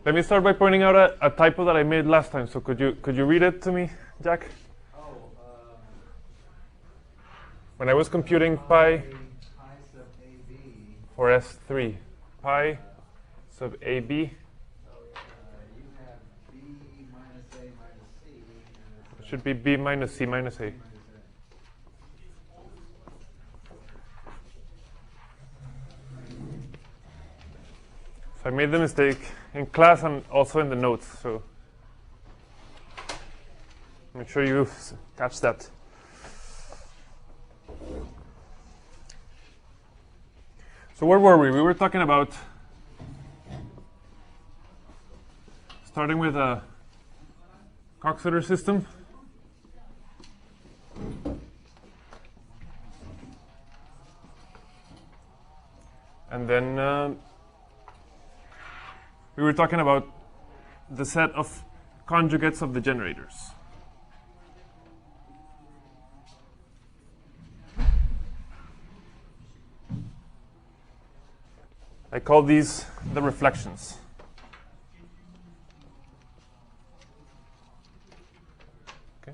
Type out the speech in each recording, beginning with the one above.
Let me start by pointing out a typo that I made last time. So could you read it to me, Jack? When I was computing pi for S3, pi sub AB. It should be B minus C minus A. So I made the mistake in class and also in the notes. So make sure you catch that. So where were we? We were talking about starting with a Coxeter system. And then we were talking about the set of conjugates of the generators. I call these the reflections. Okay.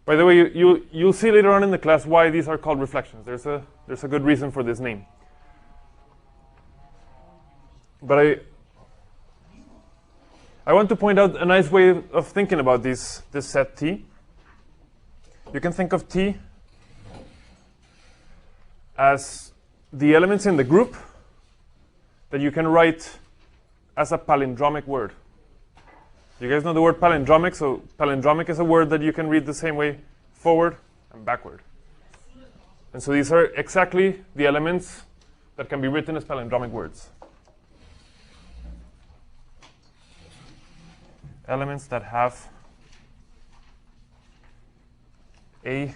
By the way, you'll see later on in the class why these are called reflections. There's a good reason for this name. But I want to point out a nice way of thinking about this set T. You can think of T as the elements in the group that you can write as a palindromic word. You guys know the word palindromic, so palindromic is a word that you can read the same way forward and backward. And so these are exactly the elements that can be written as palindromic words. Elements that have a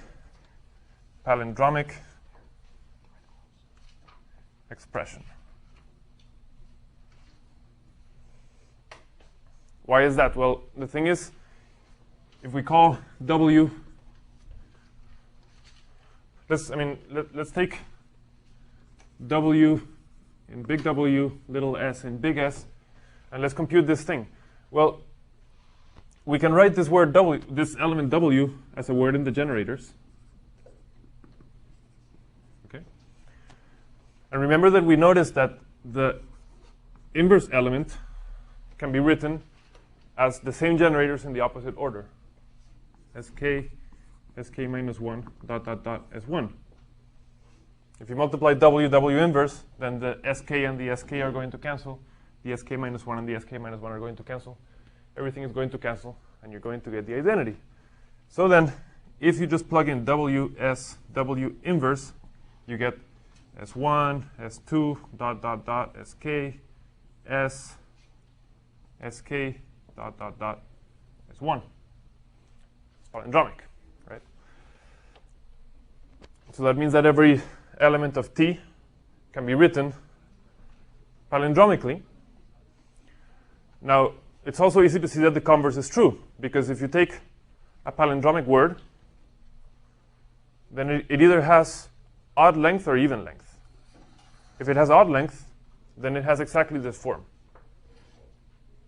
palindromic expression. Why is that? Well, the thing is, if we call W, let's take W in big W, little s in big S, and let's compute this thing. Well, we can write this word W, this element W, as a word in the generators. Okay. And remember that we noticed that the inverse element can be written as the same generators in the opposite order. Sk minus 1, dot, dot, dot, S1. If you multiply W inverse, then the Sk and the Sk are going to cancel. The Sk minus 1 and the Sk minus 1 are going to cancel. Everything is going to cancel, and you're going to get the identity. So then, if you just plug in WS, W inverse, you get S1, S2, dot, dot, dot, Sk, S, Sk, dot, dot, dot, S1. It's palindromic, right? So that means that every element of T can be written palindromically. Now, it's also easy to see that the converse is true, because if you take a palindromic word, then it either has odd length or even length. If it has odd length, then it has exactly this form.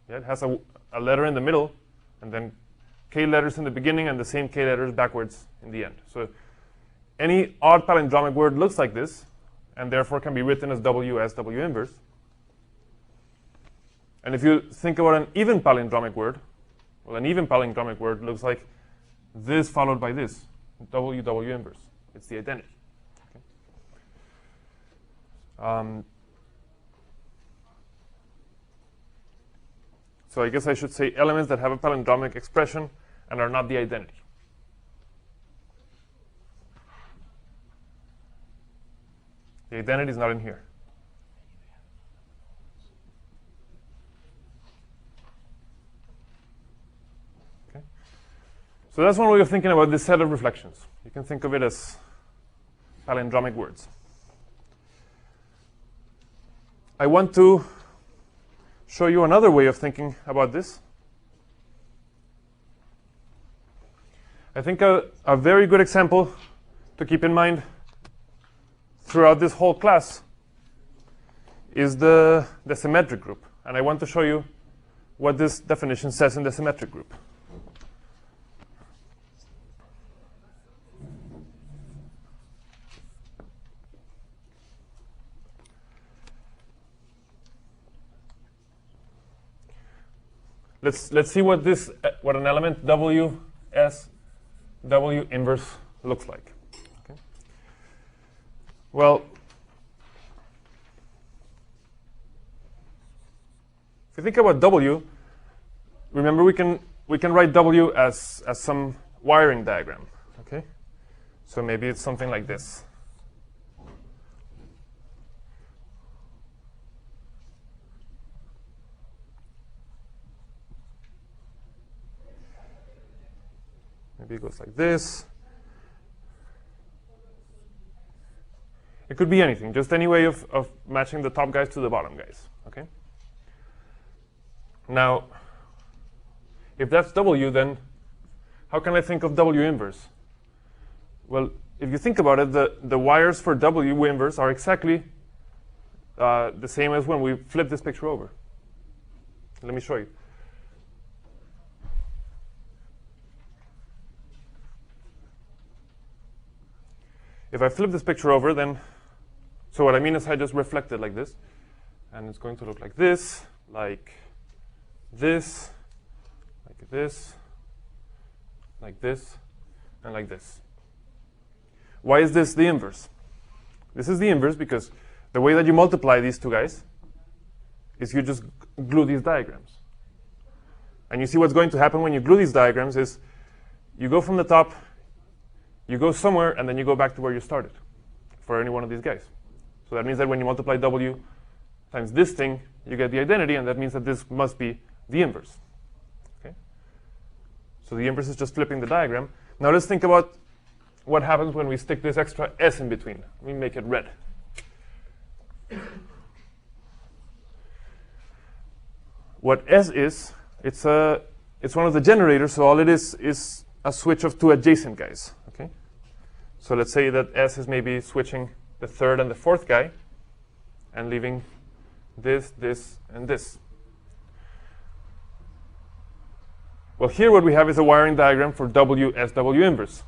Yeah, it has a letter in the middle, and then K letters in the beginning, and the same K letters backwards in the end. So any odd palindromic word looks like this, and therefore can be written as WS, W inverse. And if you think about an even palindromic word, well, an even palindromic word looks like this followed by this, W, W inverse. It's the identity. Okay. So I guess I should say elements that have a palindromic expression and are not the identity. The identity is not in here. Okay. So that's one way of thinking about this set of reflections. You can think of it as palindromic words. I want to show you another way of thinking about this. I think a very good example to keep in mind throughout this whole class is the symmetric group. And I want to show you what this definition says in the symmetric group. Let's see what an element W S W inverse looks like. Okay. Well, if you think about W, remember we can write W as some wiring diagram. Okay, so maybe it's something like this. Maybe it goes like this. It could be anything, just any way of matching the top guys to the bottom guys. Okay. Now, if that's W, then how can I think of W inverse? Well, if you think about it, the wires for W inverse are exactly the same as when we flip this picture over. Let me show you. If I flip this picture over, then, so what I mean is I just reflect it like this, and it's going to look like this, like this, like this, like this, and like this. Why is this the inverse? This is the inverse because the way that you multiply these two guys is you just glue these diagrams. And you see what's going to happen when you glue these diagrams is you go from the top, you go somewhere, and then you go back to where you started for any one of these guys. So that means that when you multiply W times this thing, you get the identity, and that means that this must be the inverse. Okay? So the inverse is just flipping the diagram. Now let's think about what happens when we stick this extra S in between. We make it red. What S is, it's one of the generators, so all it is a switch of two adjacent guys. Okay? So let's say that S is maybe switching the third and the fourth guy and leaving this, this, and this. Well, here what we have is a wiring diagram for WSW inverse.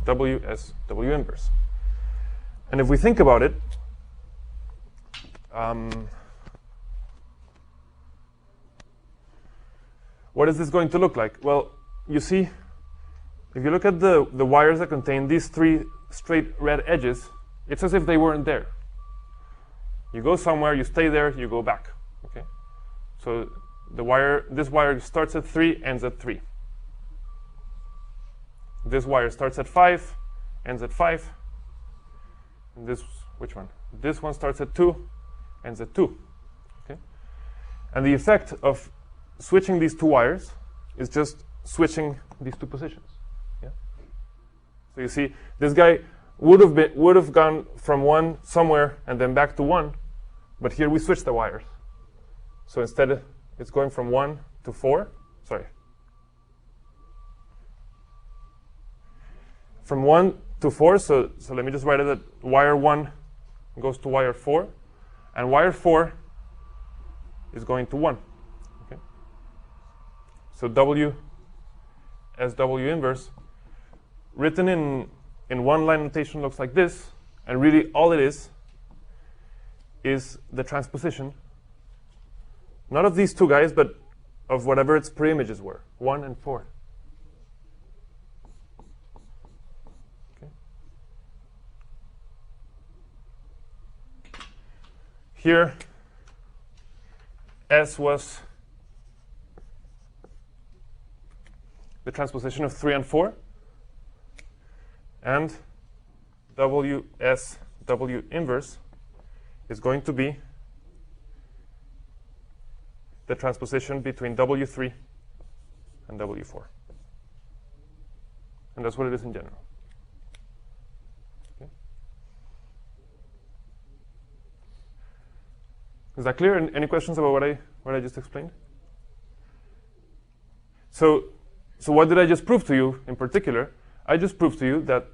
WSW inverse. And if we think about it, what is this going to look like? Well, you see, if you look at the wires that contain these three straight red edges, it's as if they weren't there. You go somewhere, you stay there, you go back. Okay? So this wire starts at 3, ends at 3. This wire starts at 5, ends at 5. And this, which one? This one starts at 2, ends at 2. Okay? And the effect of switching these two wires is just switching these two positions. Yeah? So you see, this guy would have gone from 1 somewhere and then back to 1, but here we switch the wires. So instead, it's going from 1 to 4. Sorry. From 1 to 4, so let me just write it that wire 1 goes to wire 4, and wire 4 is going to 1. Okay? So W as W inverse, written in one-line notation, looks like this, and really all it is the transposition, not of these two guys, but of whatever its preimages were, 1 and 4. Okay. Here, S was the transposition of 3 and 4, and WSW inverse is going to be the transposition between W3 and W4. And that's what it is in general. Okay. Is that clear? Any questions about what I just explained? So what did I just prove to you in particular? I just proved to you that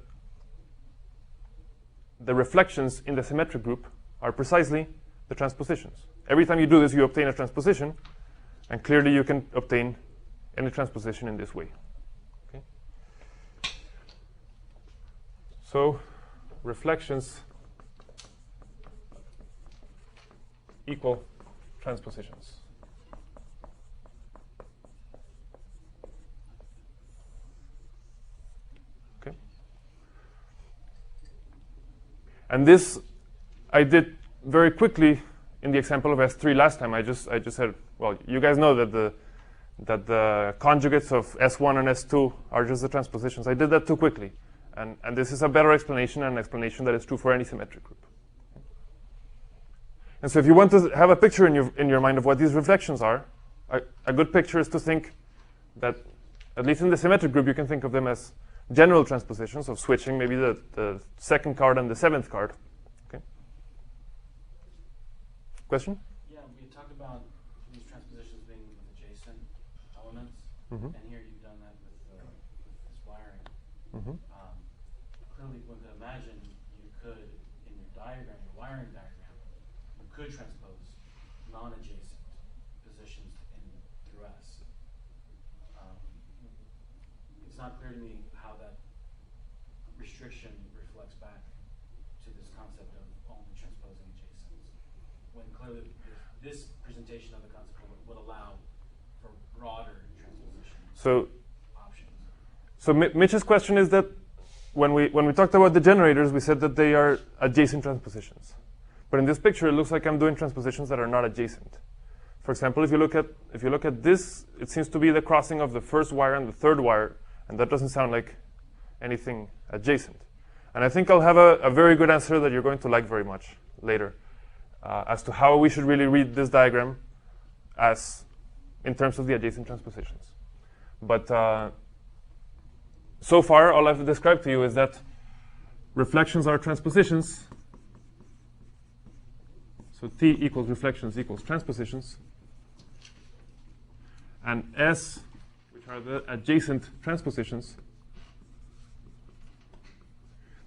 the reflections in the symmetric group are precisely the transpositions. Every time you do this, you obtain a transposition, And clearly you can obtain any transposition in this way. Okay? So reflections equal transpositions. Okay. And this I did very quickly in the example of S3 last time. I just said, well, you guys know that the conjugates of S1 and S2 are just the transpositions. I did that too quickly. And this is a better explanation, and an explanation that is true for any symmetric group. And so if you want to have a picture in your mind of what these reflections are, a good picture is to think that, at least in the symmetric group, you can think of them as general transpositions of switching, maybe the second card and the seventh card. Okay. Question? Yeah, we talked about these transpositions being with adjacent elements, and here you've done that with this wiring. Clearly, one could imagine you could, in your diagram, your wiring diagram, you could transpose non-adjacent positions through S. It's not clear to me how that restriction reflects back to this concept of only transposing adjacents, when clearly this presentation of the concept would allow for broader transposition options. So Mitch's question is that when we talked about the generators, we said that they are adjacent transpositions. But in this picture, it looks like I'm doing transpositions that are not adjacent. For example, if you look at this, it seems to be the crossing of the first wire and the third wire, and that doesn't sound like anything adjacent. And I think I'll have a very good answer that you're going to like very much later as to how we should really read this diagram as in terms of the adjacent transpositions. But so far, all I've described to you is that reflections are transpositions. So T equals reflections equals transpositions. And S, which are the adjacent transpositions,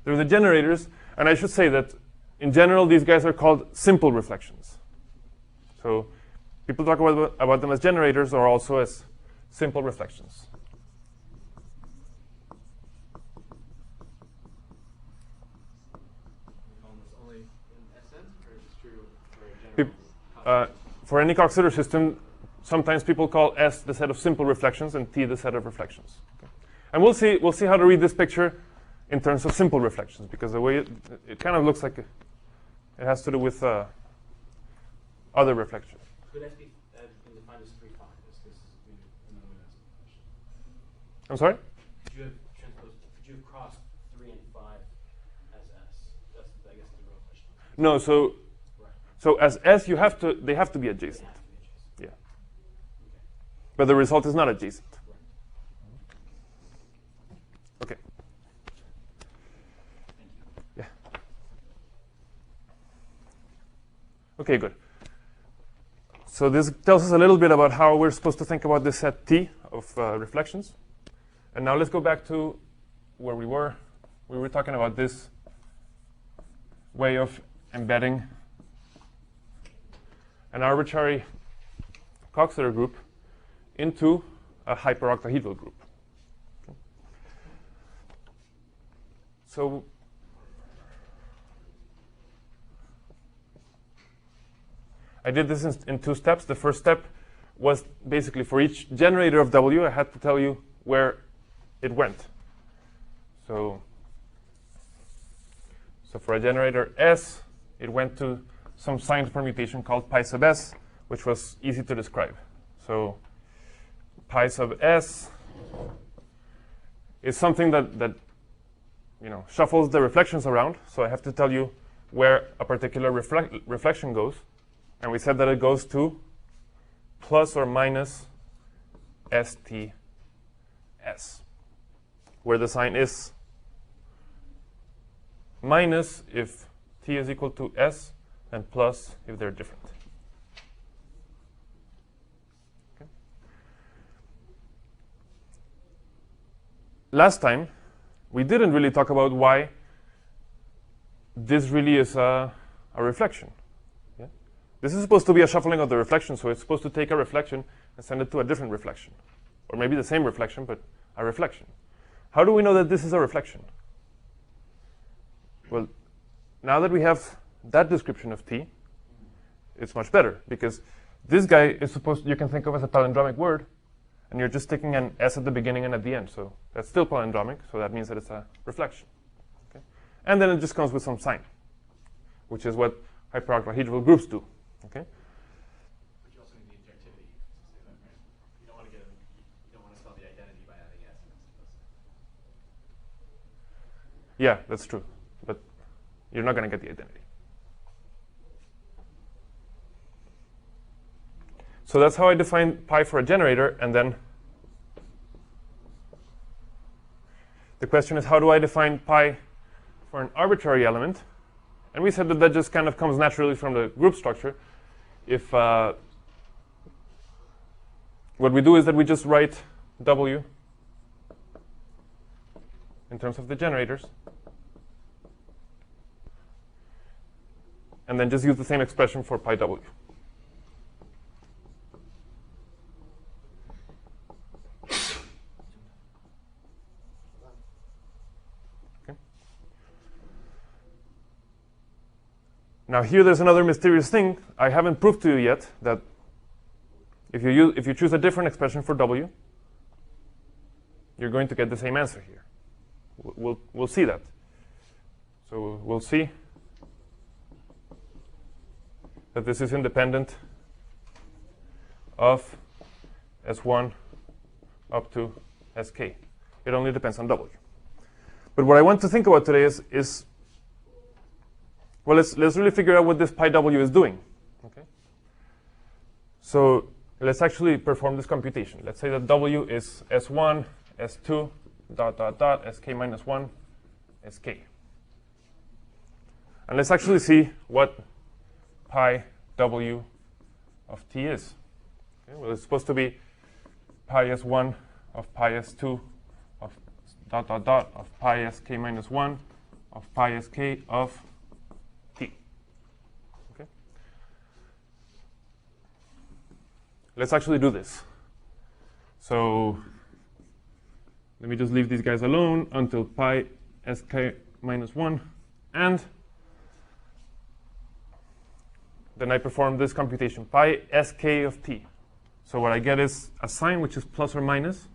they're the generators. And I should say that, in general, these guys are called simple reflections. So people talk about them as generators or also as simple reflections. For any Coxeter system, sometimes people call S the set of simple reflections and T the set of reflections. Okay. And we'll see how to read this picture in terms of simple reflections, because the way it kind of looks like it has to do with other reflections. Could S be defined as 3, 5? This is another way to ask the question. I'm sorry? Could you have crossed 3 and 5 as S? That's, I guess, the real question. No, so as S, they have to be adjacent. They have to be adjacent. Yeah. Okay. But the result is not adjacent. Right. Okay. Thank you. Yeah. Okay, good. So this tells us a little bit about how we're supposed to think about this set T of reflections. And now let's go back to where we were. We were talking about this way of embedding an arbitrary Coxeter group into a hyperoctahedral group. Okay. So I did this in 2 steps. The first step was basically for each generator of W, I had to tell you where it went. So for a generator S, it went to some signed permutation called pi sub S, which was easy to describe. So pi sub S is something that shuffles the reflections around. So I have to tell you where a particular reflection goes. And we said that it goes to plus or minus STS, where the sign is minus if T is equal to S, and plus if they're different. Okay. Last time, we didn't really talk about why this really is a reflection. Yeah? This is supposed to be a shuffling of the reflection, so it's supposed to take a reflection and send it to a different reflection. Or maybe the same reflection, but a reflection. How do we know that this is a reflection? Well, now that we have that description of T, it's much better, because this guy is supposed, you can think of as a palindromic word, and you're just sticking an S at the beginning and at the end. So that's still palindromic, so that means that it's a reflection. Okay? And then it just comes with some sign, which is what hyperoctahedral groups do. Okay? But you also need the injectivity to say that, right? You don't want to spell the identity by adding S. Yeah, that's true. But you're not going to get the identity. So that's how I define pi for a generator. And then the question is, how do I define pi for an arbitrary element? And we said that that just kind of comes naturally from the group structure. If what we do is that we just write W in terms of the generators, and then just use the same expression for pi W. Now here there's another mysterious thing. I haven't proved to you yet that if you choose a different expression for W, you're going to get the same answer here. We'll see that. So we'll see that this is independent of S1 up to Sk. It only depends on W. But what I want to think about today is well, let's really figure out what this pi W is doing. Okay. So let's actually perform this computation. Let's say that W is S1, S2, dot, dot, dot, Sk minus 1, Sk. And let's actually see what pi W of T is. Okay. Well, it's supposed to be pi S1 of pi S2 of dot, dot, dot of pi Sk minus 1 of pi Sk of T. Okay. Let's actually do this. So let me just leave these guys alone until pi Sk minus 1, and then I perform this computation, pi Sk of T. So what I get is a sign which is plus or minus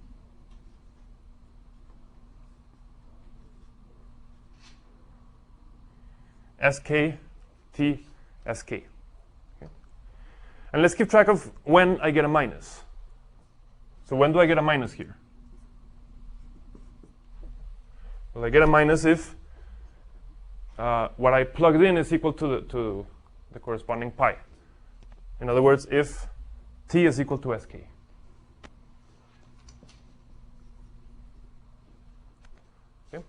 Sk T Sk. Okay. And let's keep track of when I get a minus. So when do I get a minus here? Well, I get a minus if what I plugged in is equal to the corresponding pi. In other words, if T is equal to Sk. Okay.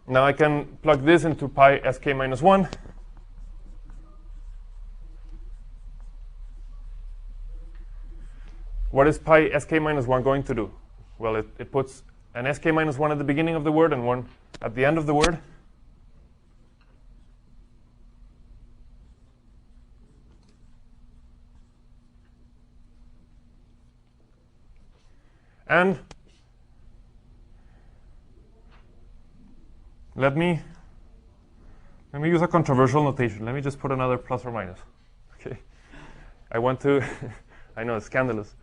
Now I can plug this into pi Sk minus 1. What is pi Sk minus 1 going to do? Well, it puts an Sk minus 1 at the beginning of the word and 1 at the end of the word. And let me use a controversial notation. Let me just put another plus or minus. Okay, I want to. I know it's scandalous.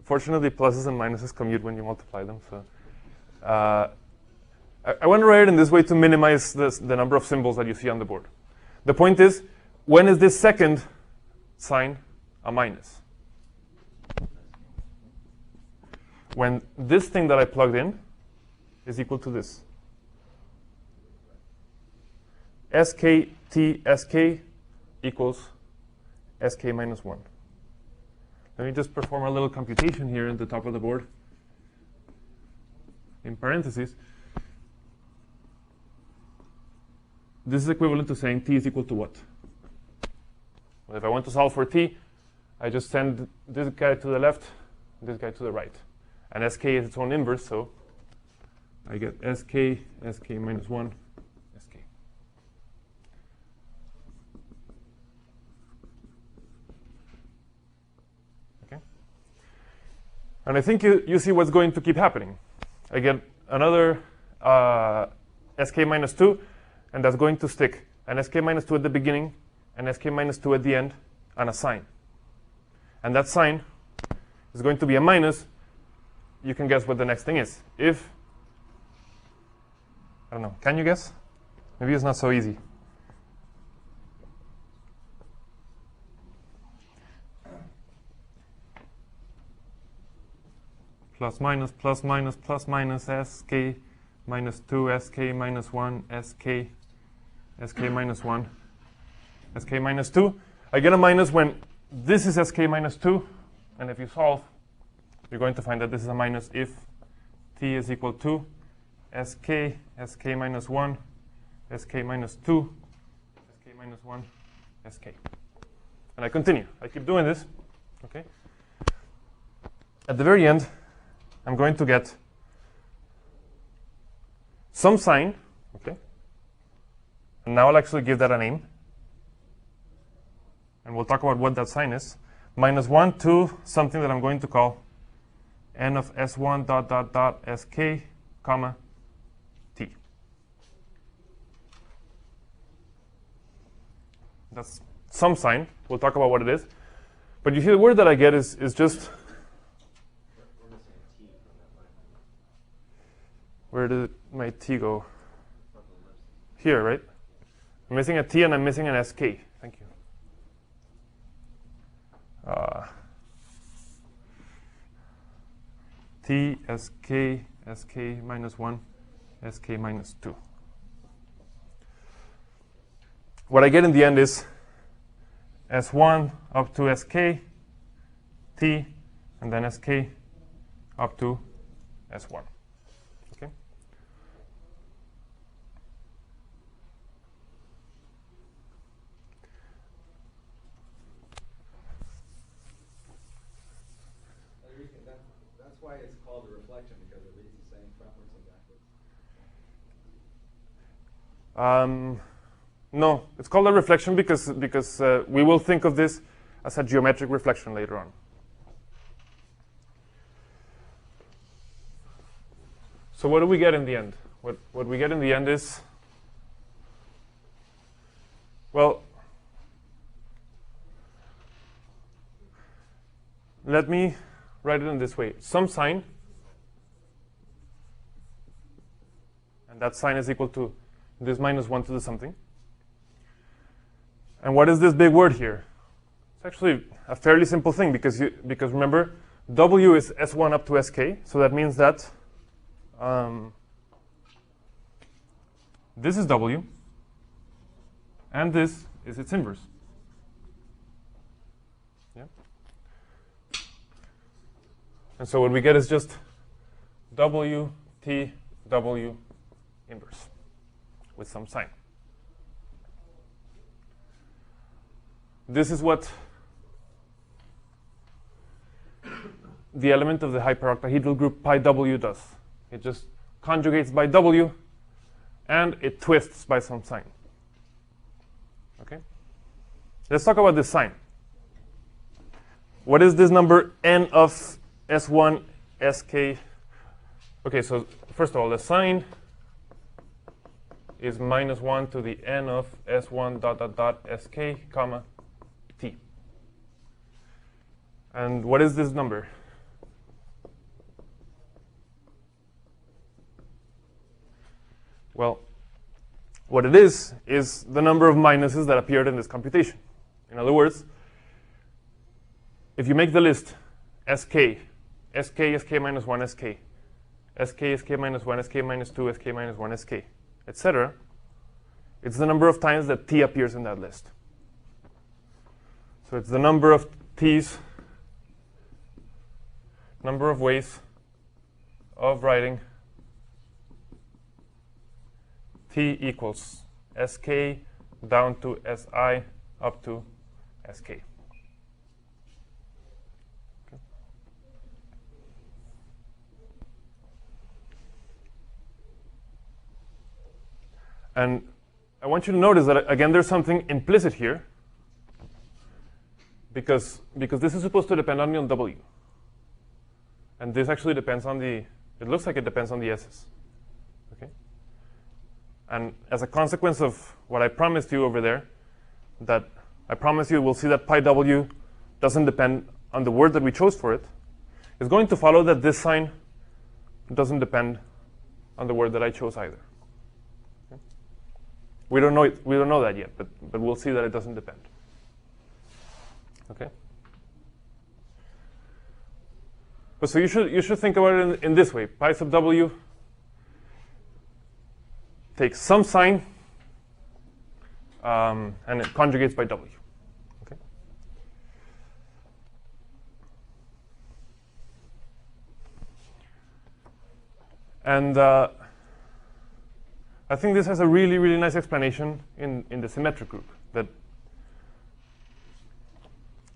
Fortunately, pluses and minuses commute when you multiply them. So I want to write it in this way to minimize the number of symbols that you see on the board. The point is, when is this second sign a minus? When this thing that I plugged in is equal to this. Sk T Sk equals Sk minus 1. Let me just perform a little computation here at the top of the board. In parentheses, this is equivalent to saying T is equal to what? Well, if I want to solve for T, I just send this guy to the left, this guy to the right. And Sk is its own inverse, so I get Sk, Sk minus 1, And I think you see what's going to keep happening. I get another sk minus 2, and that's going to stick an sk minus 2 at the beginning, an sk minus 2 at the end, and a sign. And that sign is going to be a minus. You can guess what the next thing is. If, I don't know, can you guess? Maybe it's not so easy. Plus minus, plus minus, plus minus, sk minus 2, sk minus 1, sk minus 1, sk minus 2. I get a minus when this is sk minus 2, and if you solve, you're going to find that this is a minus if t is equal to sk minus 1, sk minus 2, sk minus 1, sk. And I continue. I keep doing this. Okay. At the very end, I'm going to get some sign, okay? And now I'll actually give that a name. And we'll talk about what that sign is. Minus 1 to something that I'm going to call n of s1 dot dot dot sk, comma, t. That's some sign. We'll talk about what it is. But you see the word that I get is just... Where did my t go? Here, right? I'm missing a t and I'm missing an sk. Thank you. T, sk minus 1, sk minus 2. What I get in the end is s1 up to sk, t, and then sk up to s1. Okay? That's why it's called a reflection, because it reads the same frontwards and backwards. No, it's called a reflection because we will think of this as a geometric reflection later on. So what do we get in the end? What we get in the end is, well, let me write it in this way. Some sign, and that sign is equal to this minus 1 to the something. And what is this big word here? It's actually a fairly simple thing because remember, W is S1 up to SK, so that means that this is W, and this is its inverse. Yeah. And so what we get is just W, T, W, inverse with some sign. This is what the element of the hyperoctahedral group pi W does. It just conjugates by W, and it twists by some sign. Okay? Let's talk about this sign. What is this number n of S1 SK? Okay, so first of all, the sign is minus 1 to the n of S1 dot dot dot SK, comma, T. And what is this number? Well, what it is the number of minuses that appeared in this computation. In other words, if you make the list SK, SK, SK minus 1, SK, SK, SK minus 1, SK minus 2, SK minus 1, SK, etc., it's the number of times that T appears in that list. So it's the number of T's, number of ways of writing T equals SK down to SI up to SK. Okay. And I want you to notice that, again, there's something implicit here because this is supposed to depend only on W. And this actually depends on the, it looks like it depends on the s's. Okay? And as a consequence of what I promised you over there, that I promise you we'll see that pi w doesn't depend on the word that we chose for it, it's going to follow that this sign doesn't depend on the word that I chose either. Okay? We don't know that yet, but we'll see that it doesn't depend. Okay? But so you should think about it in this way. Pi sub w takes some sign and it conjugates by w. Okay? And I think this has a really, really nice explanation in the symmetric group that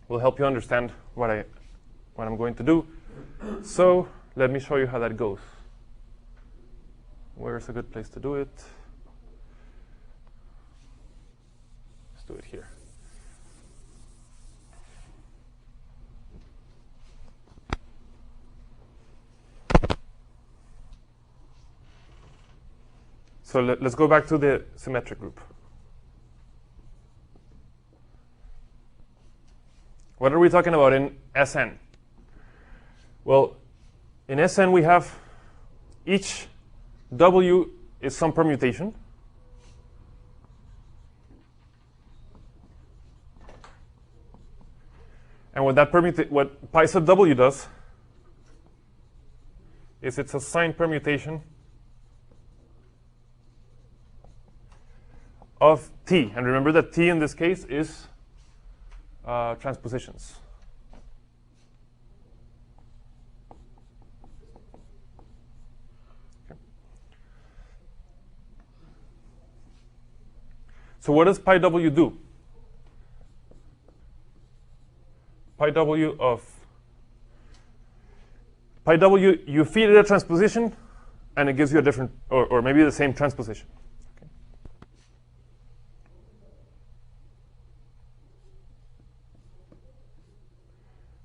will help you understand what I'm going to do. So let me show you how that goes. Where's a good place to do it? Let's do it here. So let's go back to the symmetric group. What are we talking about in Sn? Well, in Sn we have each w is some permutation. And what pi sub w does is it's a sign permutation of t. And remember that t in this case is transpositions. Okay. So what does pi w do? Pi w, you feed it a transposition, and it gives you a different, or maybe the same transposition. Okay.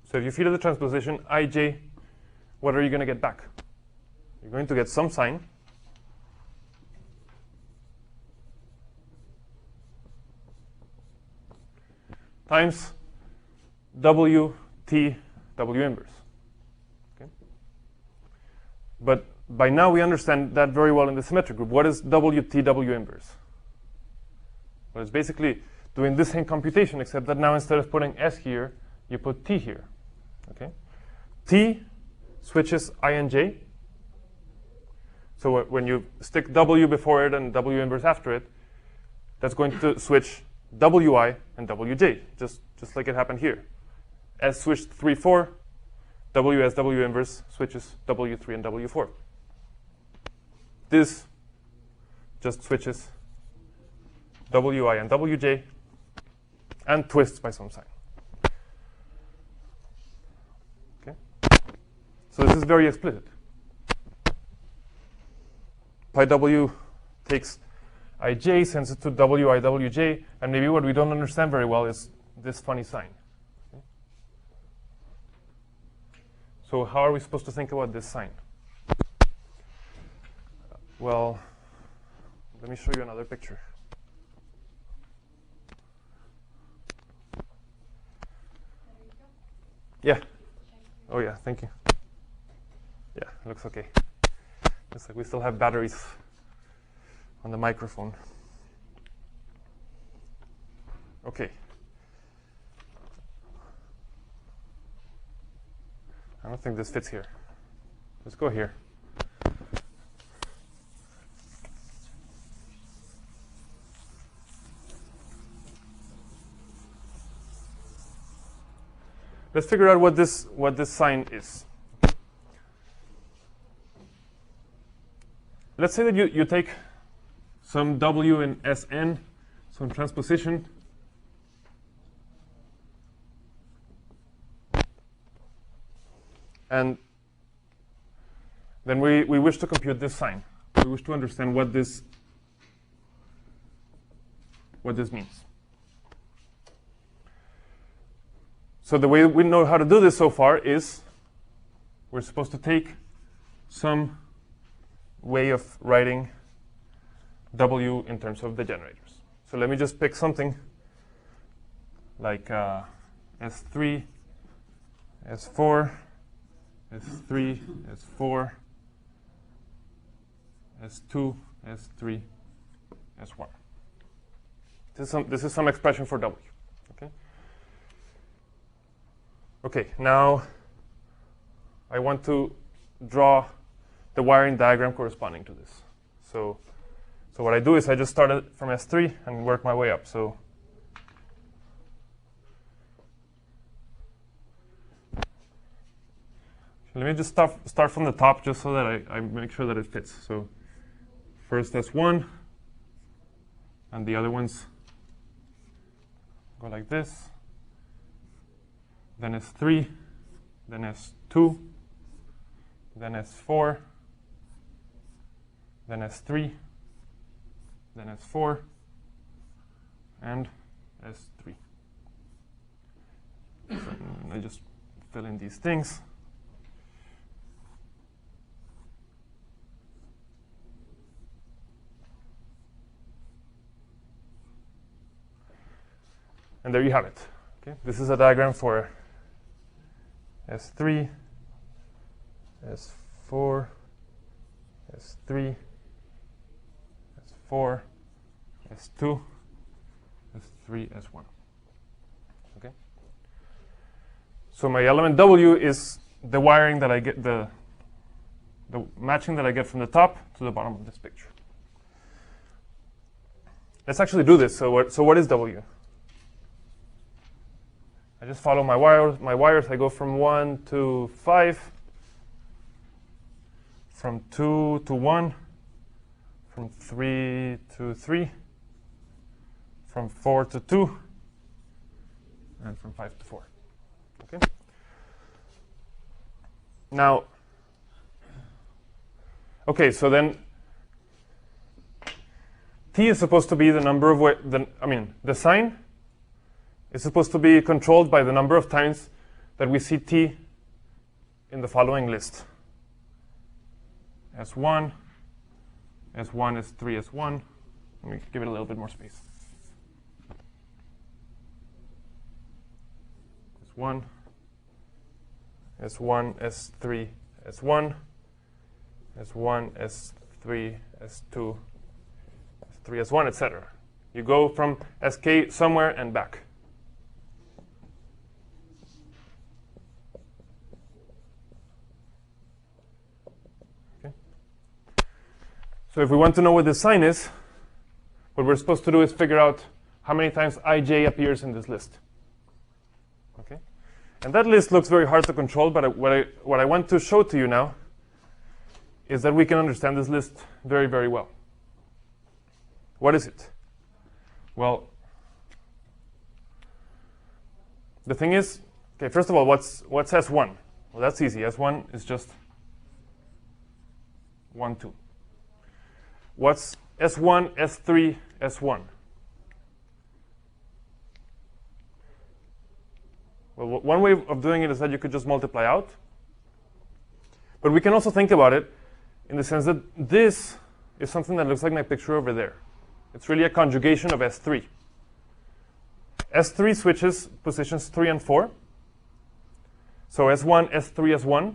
So if you feed it the transposition, ij, what are you going to get back? You're going to get some sign times w, t, w inverse. Okay? But by now we understand that very well in the symmetric group. What is w, t, w inverse? Well, it's basically doing the same computation, except that now instead of putting s here, you put t here. Okay? T switches I and j. So when you stick w before it and w inverse after it, that's going to switch wi and wj, just like it happened here. S switched 3, 4, ws, w inverse switches w3 and w4. This just switches wi and wj and twists by some sign. Okay? So this is very explicit. Pi w takes ij, sends it to wi, wj, and maybe what we don't understand very well is this funny sign. Okay? So how are we supposed to think about this sign? Well, let me show you another picture. Yeah. Oh yeah, thank you. Yeah, it looks okay. Looks like we still have batteries on the microphone. Okay. I don't think this fits here. Let's go here. Let's figure out what this sign is. Let's say that you take some w in Sn, some transposition, and then we wish to compute this sign. We wish to understand what this means. So the way we know how to do this so far is we're supposed to take some way of writing W in terms of the generators. So let me just pick something like S3, S4, S3, S4, S2, S3, S1. This is some expression for W. Okay. Okay. Now I want to draw the wiring diagram corresponding to this. So what I do is I just started from S3 and work my way up. So let me just start from the top just so that I make sure that it fits. So first S1, and the other ones go like this. Then S3, then S2, then S4, then S3, then S4, and S3. So I just fill in these things. And there you have it. Okay, this is a diagram for S3, S4, S3, S4, S2, S3, S1. Okay. So my element W is the wiring that I get, the matching that I get from the top to the bottom of this picture. Let's actually do this. So what is W? I just follow my wires. I go from 1 to 5, from 2 to 1, from 3 to 3, from 4 to 2, and from 5 to 4. Okay. Now, okay, so then T is supposed to be the number of the sign is supposed to be controlled by the number of times that we see T in the following list. S1, S1, S3, S1. Let me give it a little bit more space. S1, S1, S3, S1, S1, S3, S2, S3, S1, etc. You go from SK somewhere and back. So if we want to know what this sign is, what we're supposed to do is figure out how many times ij appears in this list. Okay, and that list looks very hard to control, but what I want to show to you now is that we can understand this list very, very well. What is it? Well, the thing is, okay, first of all, what's S1? Well, that's easy. S1 is just 1, 2. What's S1, S3, S1? Well, one way of doing it is that you could just multiply out. But we can also think about it in the sense that this is something that looks like my picture over there. It's really a conjugation of S3. S3 switches positions 3 and 4. So S1, S3, S1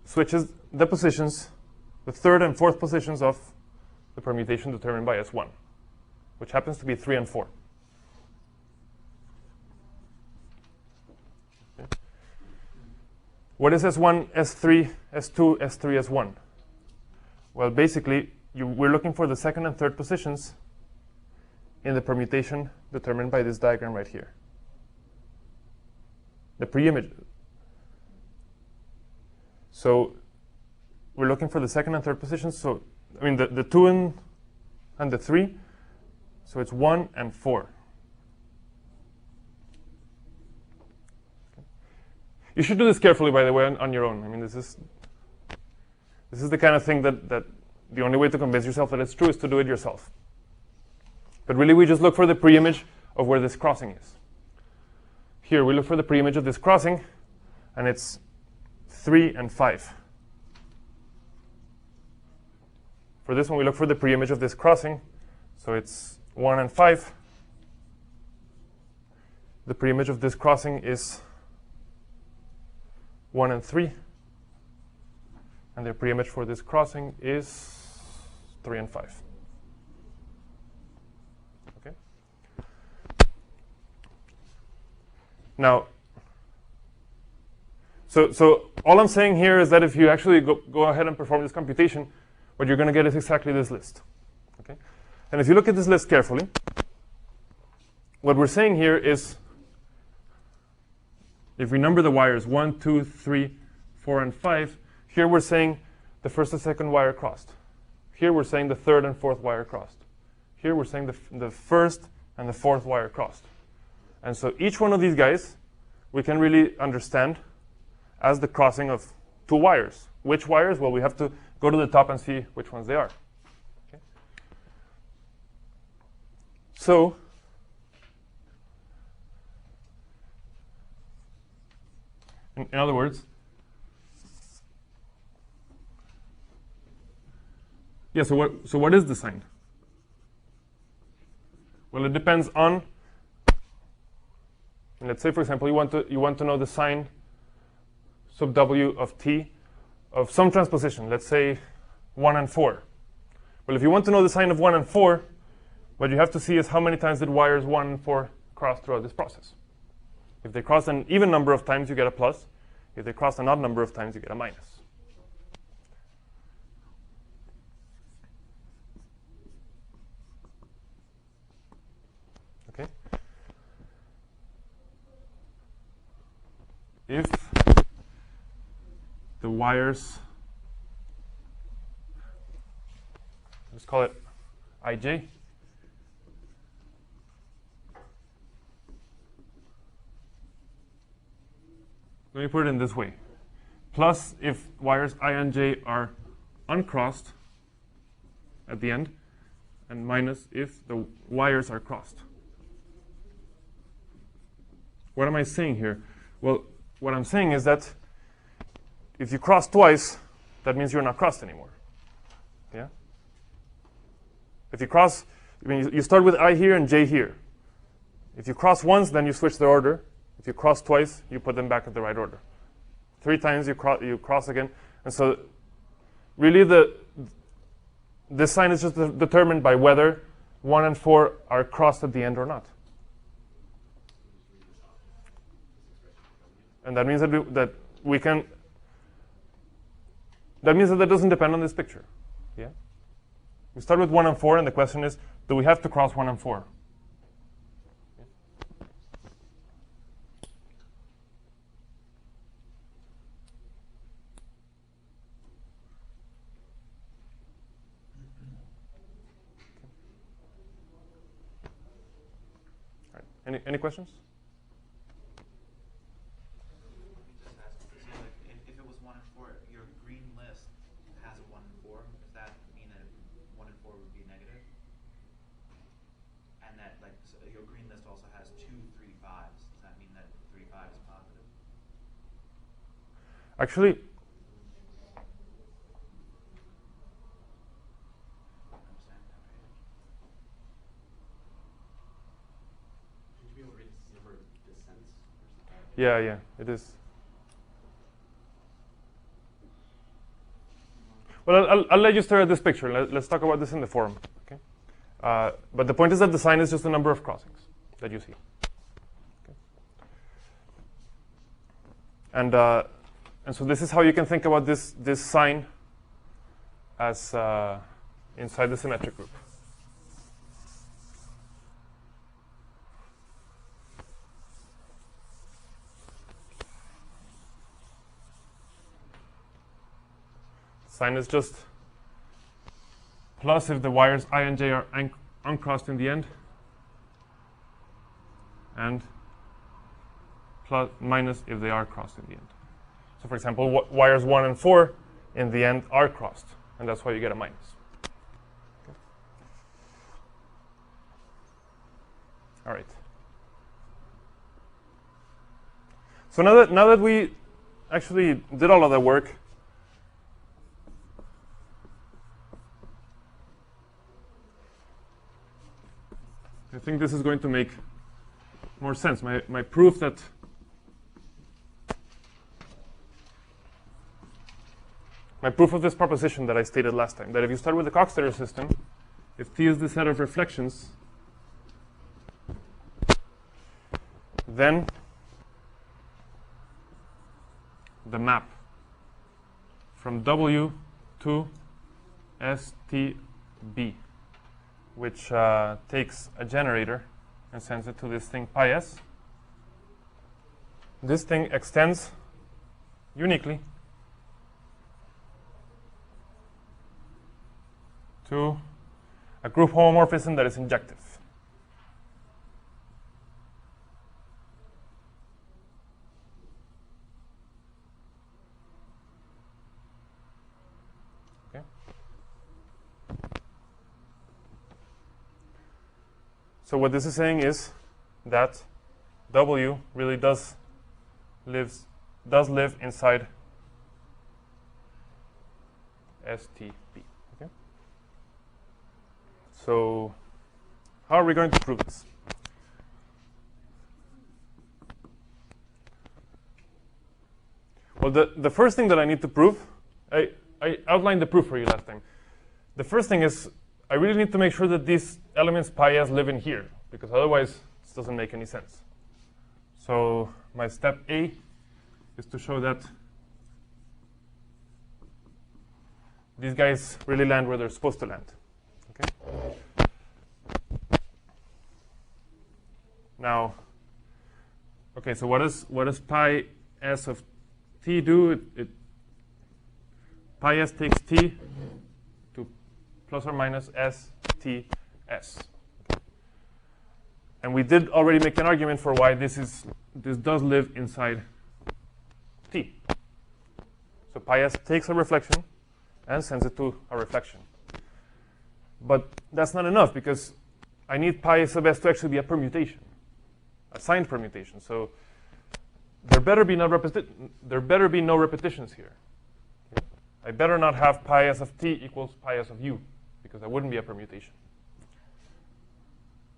switches the positions, the third and fourth positions of the permutation determined by S1, which happens to be 3 and 4. Okay. What is S1, S3, S2, S3, S1? Well, basically, we're looking for the second and third positions in the permutation determined by this diagram right here. The pre-image. So we're looking for the second and third positions. So I mean the 2 and the 3. So it's 1 and 4. Okay. You should do this carefully, by the way, on your own. I mean, this is the kind of thing that the only way to convince yourself that it's true is to do it yourself. But really, we just look for the pre-image of where this crossing is. Here, we look for the pre-image of this crossing, and it's 3, and 5. For this one, we look for the preimage of this crossing. So it's 1 and 5. The preimage of this crossing is 1 and 3. And the preimage for this crossing is 3 and 5. Okay. Now, so all I'm saying here is that if you actually go ahead and perform this computation, what you're going to get is exactly this list. Okay? And if you look at this list carefully, what we're saying here is, if we number the wires 1, 2, 3, 4, and 5, here we're saying the first and second wire crossed. Here we're saying the third and fourth wire crossed. Here we're saying the first and the fourth wire crossed. And so each one of these guys we can really understand as the crossing of two wires. Which wires? Well, we have to go to the top and see which ones they are. Okay. So in other words, yeah, so what is the sign? Well, it depends on, let's say, for example, you want to know the sign sub w of t of some transposition, let's say 1 and 4. Well, if you want to know the sign of 1 and 4, what you have to see is how many times did wires 1 and 4 cross throughout this process. If they cross an even number of times, you get a plus. If they cross an odd number of times, you get a minus. Okay? If the wires, let's call it ij, let me put it in this way. Plus, if wires I and j are uncrossed at the end, and minus if the wires are crossed. What am I saying here? Well, what I'm saying is that if you cross twice, that means you're not crossed anymore. Yeah? If you cross, I mean, you start with I here and j here. If you cross once, then you switch the order. If you cross twice, you put them back at the right order. 3 times you cross again. And so really this sign is just determined by whether 1 and 4 are crossed at the end or not. And that means that we can, that means that doesn't depend on this picture. Yeah? We start with 1 and 4, and the question is, do we have to cross 1 and 4? Any questions? Just ask, if it was 1 and 4, your green list has a 1 and 4. Does that mean that 1 and 4 would be negative? And that, like, so your green list also has 2 3 5s. Does that mean that 3 5 is positive? Actually, yeah, it is. Well, I'll let you stare at this picture. Let's talk about this in the forum. Okay? But the point is that the sign is just the number of crossings that you see. Okay? And so this is how you can think about this sign as inside the symmetric group. Sign is just plus if the wires I and j are uncrossed in the end, and plus minus if they are crossed in the end. So for example, wires 1 and 4 in the end are crossed, and that's why you get a minus. Okay. All right. So now that we actually did all of that work, I think this is going to make more sense. My proof that my proof of this proposition that I stated last time, that if you start with the Coxeter system, if T is the set of reflections, then the map from W to STB, which takes a generator and sends it to this thing pi s. This thing extends uniquely to a group homomorphism that is injective. Okay. So what this is saying is that W really does live inside STB. Okay. So how are we going to prove this? Well, the first thing that I need to prove, I outlined the proof for you last time. The first thing is I really need to make sure that these elements pi s live in here, because otherwise this doesn't make any sense. So my step A is to show that these guys really land where they're supposed to land. Okay. Now, okay, so what does pi s of t do? Pi s takes t to plus or minus s t s. And we did already make an argument for why this does live inside T. So pi s takes a reflection and sends it to a reflection. But that's not enough, because I need pi sub s to actually be a permutation, a signed permutation. So there better be no repetitions here. I better not have pi s of t equals pi s of u, because that wouldn't be a permutation.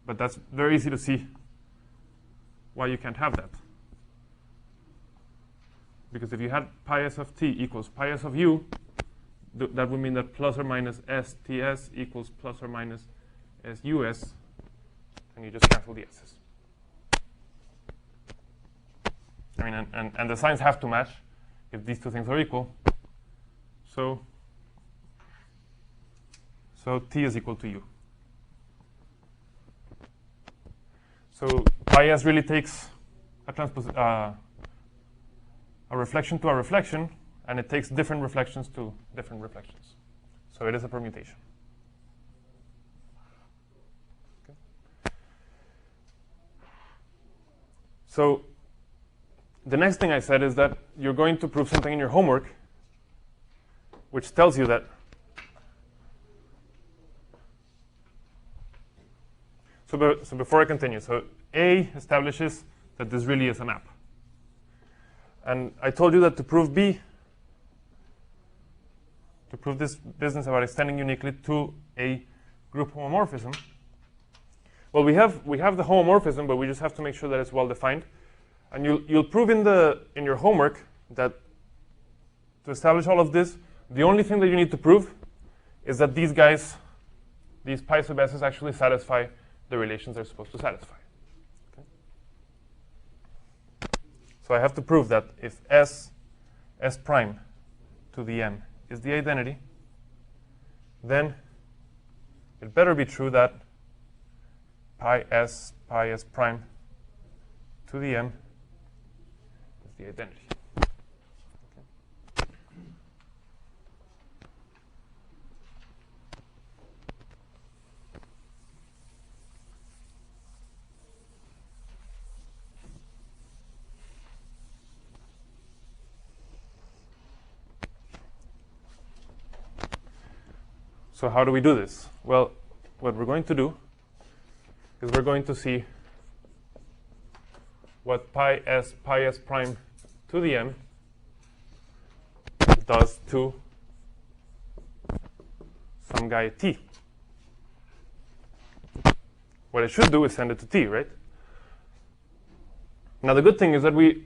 But that's very easy to see why you can't have that. Because if you had pi s of t equals pi s of u, that would mean that plus or minus sts equals plus or minus sus, and you just cancel the s's. I mean, and the signs have to match if these two things are equal. So t is equal to u. So pi s really takes a reflection to a reflection, and it takes different reflections to different reflections. So it is a permutation. Okay. So the next thing I said is that you're going to prove something in your homework which tells you that. So before I continue, so A establishes that this really is a map. And I told you that to prove B, to prove this business about extending uniquely to a group homomorphism, well, we have the homomorphism, but we just have to make sure that it's well defined. And you'll prove in your homework that to establish all of this, the only thing that you need to prove is that these guys, these pi sub s's, actually satisfy the relations they're supposed to satisfy. Okay. So I have to prove that if s prime to the m is the identity, then it better be true that pi s prime to the m is the identity. Okay. So how do we do this? Well, what we're going to do is we're going to see what pi s prime to the m does to some guy t. What I should do is send it to t, right? Now the good thing is that we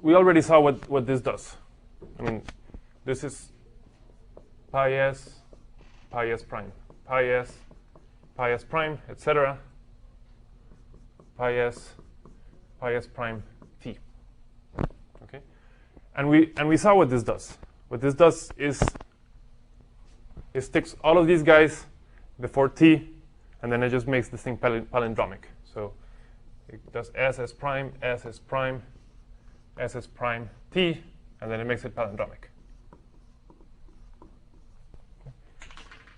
already saw what this does. I mean, this is pi s prime, pi s prime, etc. pi s prime t. Okay, and we saw what this does. What this does is it sticks all of these guys before t, and then it just makes this thing palindromic. So it does s prime, s prime, s prime t, and then it makes it palindromic.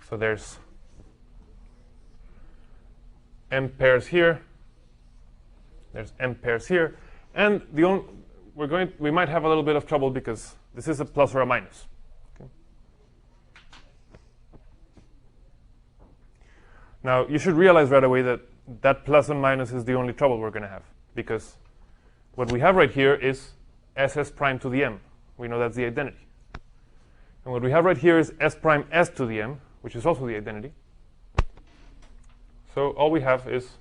So there's m pairs here. There's m pairs here, and we might have a little bit of trouble because this is a plus or a minus. Okay. Now you should realize right away that that plus and minus is the only trouble we're going to have, because what we have right here is s prime to the m. We know that's the identity. And what we have right here is s prime s to the m, which is also the identity. So all we have is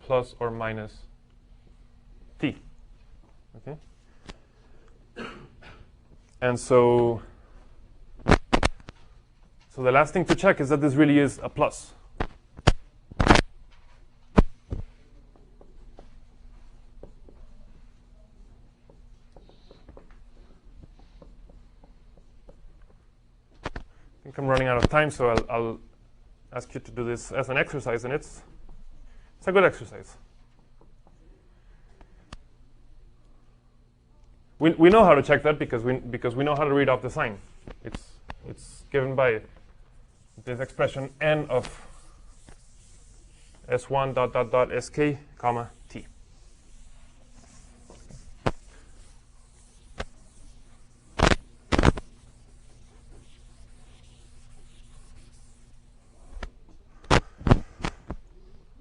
plus or minus t. Okay? And so the last thing to check is that this really is a plus. I think I'm running out of time, so I'll ask you to do this as an exercise, and it's a good exercise. We know how to check that because we know how to read off the sign. It's given by this expression n of s1 dot dot dot sk comma t.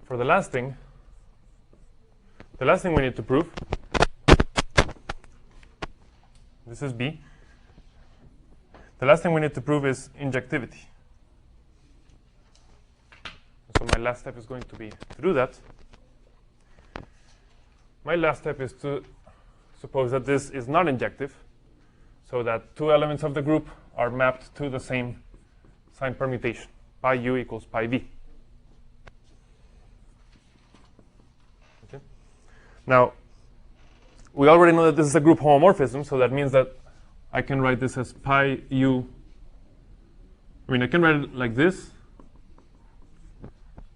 For the last thing we need to prove, this is B. The last thing we need to prove is injectivity. So my last step is going to be to do that. My last step is to suppose that this is not injective, so that two elements of the group are mapped to the same sign permutation, pi u equals pi v. Okay. Now, we already know that this is a group homomorphism, so that means that I can write this as pi u. I mean, I can write it like this,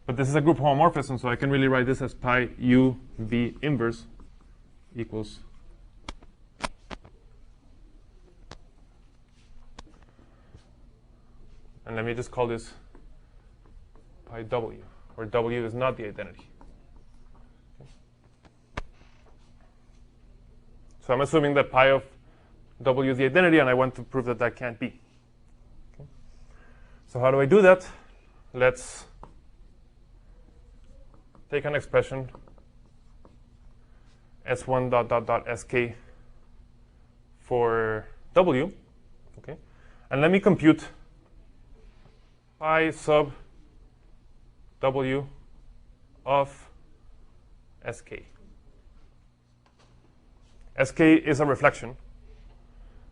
but this is a group homomorphism, so I can really write this as pi u v inverse equals and let me just call this pi w, where w is not the identity. So I'm assuming that pi of w is the identity, and I want to prove that that can't be. Okay. So how do I do that? Let's take an expression s1 dot dot dot sk for w, okay, and let me compute pi sub w of sk. Sk is a reflection,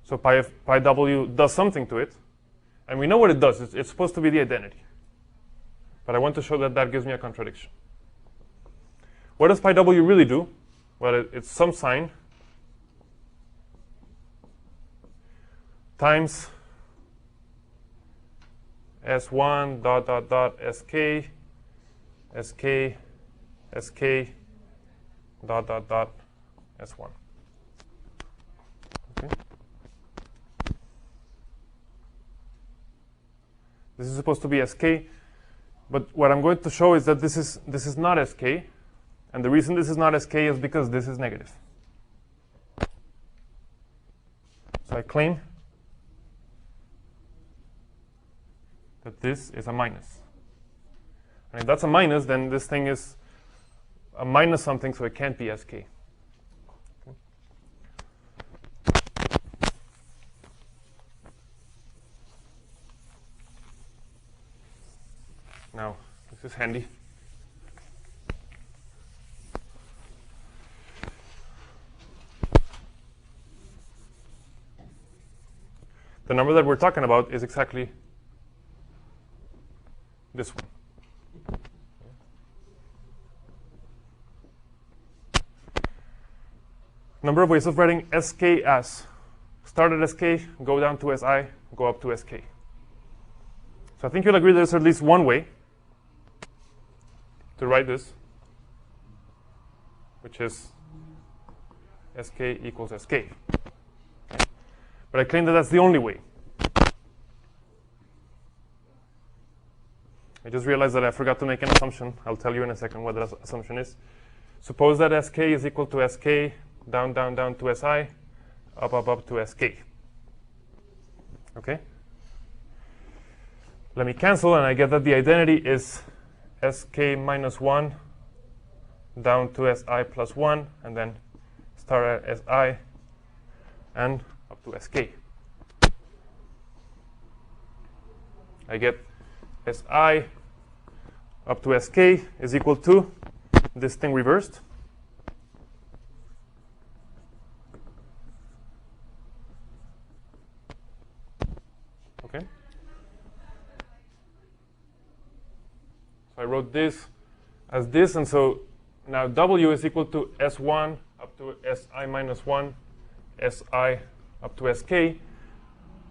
so pi w does something to it, and we know what it does. It's supposed to be the identity, but I want to show that that gives me a contradiction. What does pi w really do? Well, it's some sign times s1 dot dot dot sk dot dot dot s1. Okay. This is supposed to be sk, but what I'm going to show is that this is not sk, and the reason this is not sk is because this is negative. So I claim that this is a minus. And if that's a minus, then this thing is a minus something, so it can't be sk. is handy. The number that we're talking about is exactly this one. Number of ways of writing sk as. Start at sk, go down to si, go up to sk. So I think you'll agree there's at least one way to write this, which is sk equals sk. Okay? But I claim that that's the only way. I just realized that I forgot to make an assumption. I'll tell you in a second what that assumption is. Suppose that sk is equal to sk, down, down, down to si, up, up, up to sk. Okay? Let me cancel, and I get that the identity is sk minus 1 down to si plus 1, and then start at si and up to sk. I get si up to sk is equal to this thing reversed. Okay. So I wrote this as this, and so now w is equal to s1 up to si minus 1, si up to sk,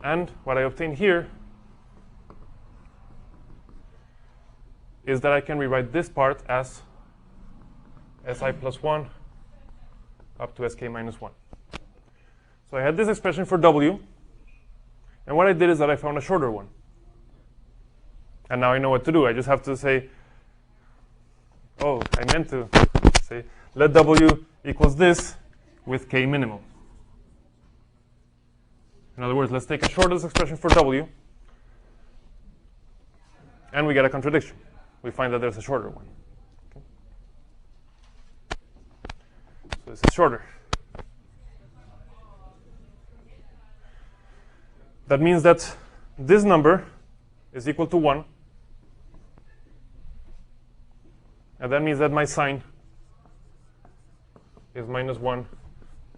and what I obtain here is that I can rewrite this part as si plus 1 up to sk minus 1. So I had this expression for w, and what I did is that I found a shorter one. And now I know what to do. I just have to say, oh, I meant to say, let w equals this with k minimal. In other words, let's take a shortest expression for w, and we get a contradiction. We find that there's a shorter one. Okay. So this is shorter. That means that this number is equal to 1. And that means that my sign is minus 1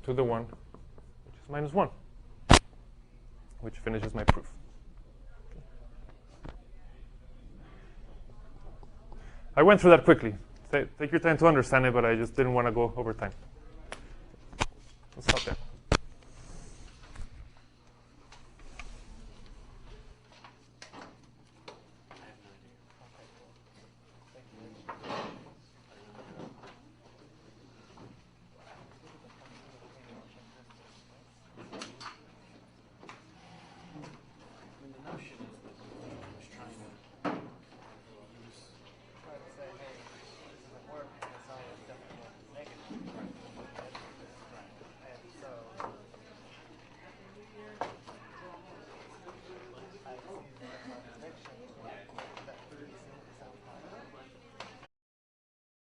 to the 1, which is minus 1, which finishes my proof. I went through that quickly. Take your time to understand it, but I just didn't want to go over time. Let's stop there.